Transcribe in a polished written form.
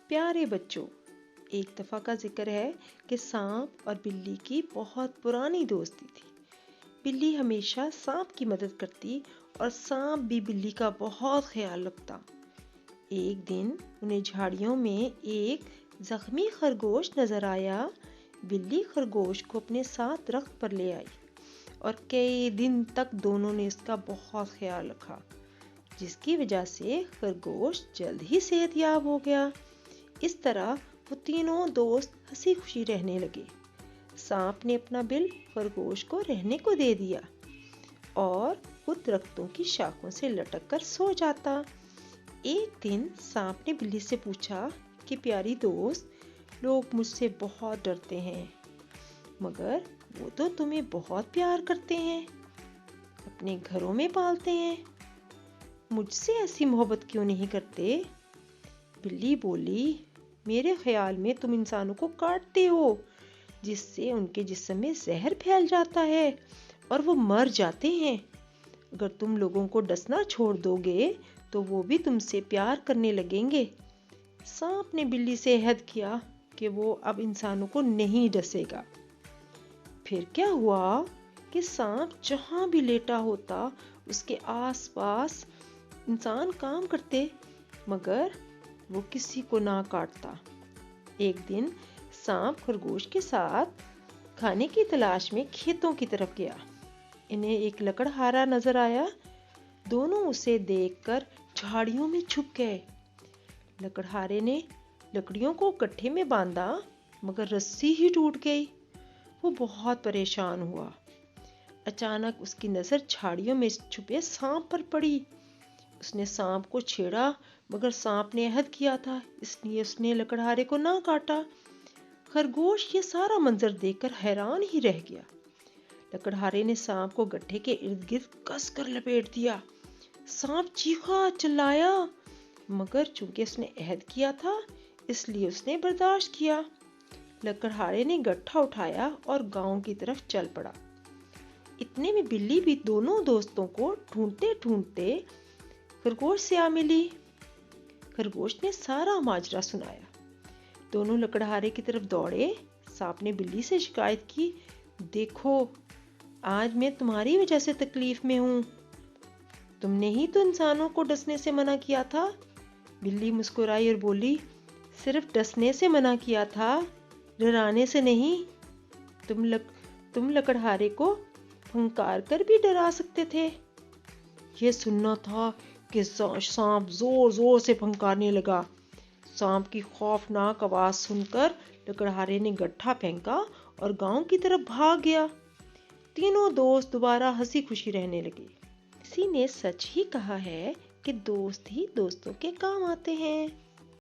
پیارے بچوں، ایک دفعہ کا ذکر ہے کہ سانپ اور بلی کی بہت پرانی دوستی تھی۔ بلی ہمیشہ سانپ کی مدد کرتی اور سانپ بھی بلی کا بہت خیال رکھتا۔ ایک دن انہیں جھاڑیوں میں ایک زخمی خرگوش نظر آیا۔ بلی خرگوش کو اپنے ساتھ درخت پر لے آئی اور کئی دن تک دونوں نے اس کا بہت خیال رکھا، جس کی وجہ سے خرگوش جلد ہی صحت یاب ہو گیا۔ اس طرح وہ تینوں دوست ہنسی خوشی رہنے لگے۔ سانپ نے اپنا بل خرگوش کو رہنے کو دے دیا اور خود درختوں کی شاخوں سے لٹک کر سو جاتا۔ ایک دن سانپ نے بلی سے پوچھا کہ پیاری دوست، لوگ مجھ سے بہت ڈرتے ہیں، مگر وہ تو تمہیں بہت پیار کرتے ہیں، اپنے گھروں میں پالتے ہیں، مجھ سے ایسی محبت کیوں نہیں کرتے؟ بلی بولی، میرے خیال میں تم انسانوں کو کاٹتے ہو، جس سے ان کے جسم میں زہر پھیل جاتا ہے اور وہ مر جاتے ہیں۔ اگر تم لوگوں کو ڈسنا چھوڑ دو گے تو وہ بھی تم سے پیار کرنے لگیں گے۔ سانپ نے بلی سے عہد کیا کہ وہ اب انسانوں کو نہیں ڈسے گا۔ پھر کیا ہوا کہ سانپ جہاں بھی لیٹا ہوتا اس کے آس پاس انسان کام کرتے، مگر وہ کسی کو نہ کاٹتا۔ ایک دن سانپ خرگوش کے ساتھ کھانے کی تلاش میں کھیتوں کی طرف گیا۔ انہیں ایک لکڑہارا نظر آیا۔ دونوں اسے دیکھ کر جھاڑیوں میں چھپ گئے۔ لکڑہارے نے لکڑیوں کو گٹھے میں باندھا، مگر رسی ہی ٹوٹ گئی۔ وہ بہت پریشان ہوا۔ اچانک اس کی نظر جھاڑیوں میں چھپے سانپ پر پڑی۔ اس نے سانپ کو چھیڑا، مگر سانپ نے عہد کیا تھا، اس لیے اس نے لکڑہارے کو نہ کاٹا۔ خرگوش یہ سارا منظر دیکھ کر حیران ہی رہ گیا۔ لکڑہارے نے سانپ کو گٹھے کے ارد گرد کس کر لپیٹ دیا۔ سانپ چیخا، چلایا، مگر چونکہ اس نے عہد کیا تھا اس لیے اس نے برداشت کیا۔ لکڑہارے نے گٹھا اٹھایا اور گاؤں کی طرف چل پڑا۔ اتنے میں بلی بھی دونوں دوستوں کو ڈھونڈتے ڈھونڈتے خرگوش سے آ ملی۔ خرگوش نے سارا ماجرا سنایا۔ دونوں لکڑہارے کی طرف دوڑے۔ سانپ نے بلی سے شکایت کی، دیکھو، آج میں تمہاری وجہ سے تکلیف میں ہوں، تم نے ہی تو انسانوں کو ڈسنے سے منع کیا تھا۔ بلی مسکرائی اور بولی، صرف ڈسنے سے منع کیا تھا، ڈرانے سے نہیں۔ تم لکڑہارے کو پھنکار کر بھی ڈرا سکتے تھے۔ یہ سننا تھا کہ سانپ زور زور سے پھنکارنے لگا۔ سانپ کی خوفناک آواز سن کر لکڑہارے نے گٹھا پھینکا اور گاؤں کی طرف بھاگ گیا۔ تینوں دوست دوبارہ ہنسی خوشی رہنے لگے۔ کسی نے سچ ہی کہا ہے کہ دوست ہی دوستوں کے کام آتے ہیں۔